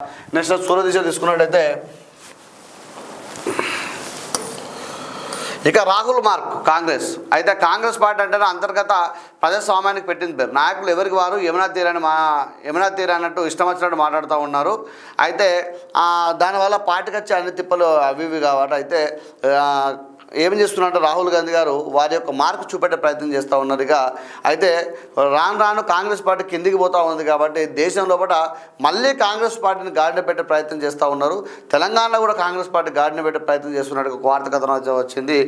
Next సూర్యదిశ తీసుకున్నట్టయితే ఇక Rahul mark Congress. అయితే కాంగ్రెస్ పార్టీ అంటేనే అంతర్గత ప్రజాస్వామ్యానికి పెట్టింది పేరు. నాయకులు ఎవరికి వారు యమునా తీర్ అన్నట్టు ఇష్టం వచ్చినట్టు మాట్లాడుతూ ఉన్నారు. అయితే దానివల్ల పార్టీకి వచ్చే అన్ని తిప్పలు అవి ఇవి కాబట్టి అయితే ఏం చేస్తున్నారంటే రాహుల్ గాంధీ గారు వారి యొక్క మార్కు చూపెట్టే ప్రయత్నం చేస్తూ ఉన్నారు. ఇక అయితే రాను కాంగ్రెస్ పార్టీ కిందికి పోతూ ఉంది కాబట్టి దేశం లోపల మళ్ళీ కాంగ్రెస్ పార్టీని గాడిన పెట్టే ప్రయత్నం చేస్తూ ఉన్నారు. తెలంగాణలో కూడా కాంగ్రెస్ పార్టీ గాడిన పెట్టే ప్రయత్నం చేస్తున్నట్టు ఒక వార్త కథనం వచ్చింది.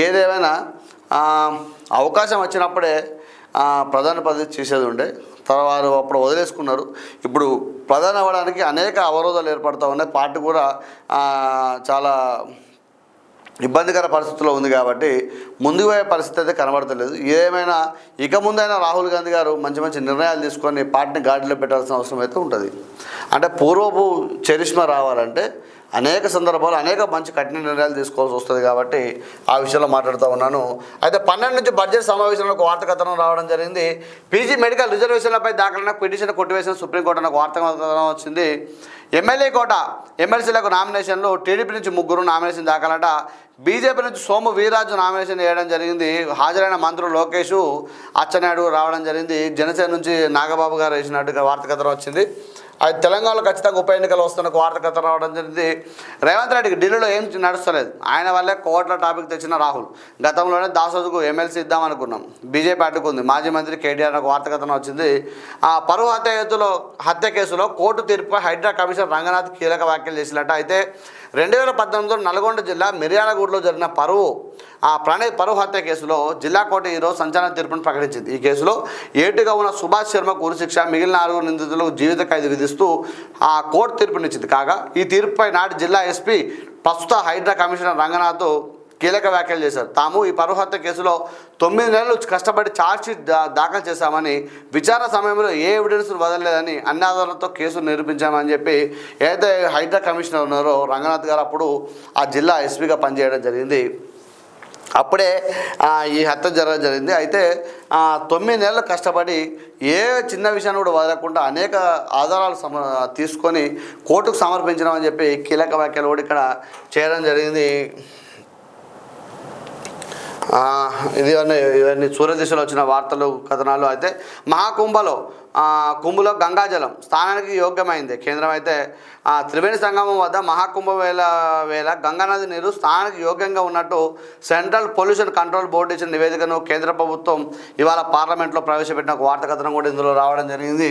ఏదేమైనా అవకాశం వచ్చినప్పుడే ప్రధాన పదవి చేసేది ఉండే తర్వాత అప్పుడు వదిలేసుకున్నారు. ఇప్పుడు ప్రధాని అవ్వడానికి అనేక అవరోధాలు ఏర్పడుతూ ఉన్నాయి. పార్టీ కూడా చాలా ఇబ్బందికర పరిస్థితుల్లో ఉంది కాబట్టి ముందుకు పోయే పరిస్థితి అయితే కనబడతలేదు. ఏమైనా ఇక ముందైనా రాహుల్ గాంధీ గారు మంచి మంచి నిర్ణయాలు తీసుకొని పార్టీని గాడిలో పెట్టాల్సిన అవసరం అయితే ఉంటుంది. అంటే పూర్వపు చరిష్మా రావాలంటే అనేక సందర్భాలు అనేక మంచి కఠిన నిర్ణయాలు తీసుకోవాల్సి వస్తుంది కాబట్టి ఆ విషయంలో మాట్లాడుతూ ఉన్నాను. అయితే 12 నుంచి బడ్జెట్ సమావేశంలో ఒక వార్త కథనం రావడం జరిగింది. పీజీ మెడికల్ రిజర్వేషన్లపై దాఖలైన పిటిషన్ కొట్టివేసిన సుప్రీంకోర్టు ఒక వార్త కథనం వచ్చింది. ఎమ్మెల్యే కోట ఎమ్మెల్సీలకు నామినేషన్లు టీడీపీ నుంచి 3 నామినేషన్ దాఖలట. బీజేపీ నుంచి సోము వీర్రాజు నామినేషన్ వేయడం జరిగింది. హాజరైన మంత్రులు లోకేష్ అచ్చెన్నాయుడు రావడం జరిగింది. జనసేన నుంచి నాగబాబు గారు వేసినట్టుగా వార్త కథనం వచ్చింది. అది తెలంగాణలో ఖచ్చితంగా ఉప ఎన్నికలు వస్తున్న వార్త కథనం రావడం జరిగింది. రేవంత్ రెడ్డికి ఢిల్లీలో ఏం నడుస్తలేదు. ఆయన వల్లే కోట్ల టాపిక్ తెచ్చిన రాహుల్. గతంలోనే దాసోజుకు ఎమ్మెల్సీ ఇద్దామనుకున్నాం, బీజేపీ అడ్డుకుంది. మాజీ మంత్రి కేటీఆర్ ఒక వార్త కథనం వచ్చింది. పరువు హత్య కేసులో కోర్టు తీర్పుపై హైడ్రా కమిషనర్ రంగనాథ్ కీలక వ్యాఖ్యలు చేసినట్టు. అయితే 2018లో నల్గొండ జిల్లా మిర్యాలగూడలో జరిగిన పరువు హత్య కేసులో జిల్లా కోర్టు ఈరోజు సంచలన తీర్పును ప్రకటించింది. ఈ కేసులో ఏటుగా ఉన్న సుభాష్ శర్మకు ఉరిశిక్ష, మిగిలిన 6 నిందితులకు జీవిత ఖైదు విధిస్తూ కోర్టు తీర్పునిచ్చింది. కాగా ఈ తీర్పుపై నాటి జిల్లా ఎస్పీ ప్రస్తుత హైడ్రా కమిషనర్ రంగనాథ్ కీలక వ్యాఖ్యలు చేశారు. తాము ఈ పరువు హత్య కేసులో 9 నెలలు కష్టపడి ఛార్జ్షీట్ దాఖలు చేశామని, విచారణ సమయంలో ఏ ఎవిడెన్స్ వదలలేదని, అన్ని ఆధారాలతో కేసును నిరూపించామని చెప్పి ఏదైతే హైడ్రా కమిషనర్ ఉన్నారో రంగనాథ్ గారు అప్పుడు ఆ జిల్లా ఎస్పీగా పనిచేయడం జరిగింది. అప్పుడే ఈ హత్య జరిగింది. అయితే 9 నెలలు కష్టపడి ఏ చిన్న విషయాన్ని కూడా వదలకుండా అనేక ఆధారాలు తీసుకొని కోర్టుకు సమర్పించడం చెప్పి కీలక వ్యాఖ్యలు కూడా ఇక్కడ చేయడం జరిగింది. ఇవన్నీ సూర్యదిశలో వచ్చిన వార్తలు కథనాలు. అయితే కుంభలో గంగాజలం స్నానానికి యోగ్యమైంది. కేంద్రం అయితే త్రివేణి సంగమం వద్ద మహాకుంభ వేళ గంగానది నీరు స్నానానికి యోగ్యంగా ఉన్నట్టు సెంట్రల్ పొల్యూషన్ కంట్రోల్ బోర్డు ఇచ్చిన నివేదికను కేంద్ర ప్రభుత్వం ఇవాళ పార్లమెంట్లో ప్రవేశపెట్టిన ఒక వార్త కథనం కూడా ఇందులో రావడం జరిగింది.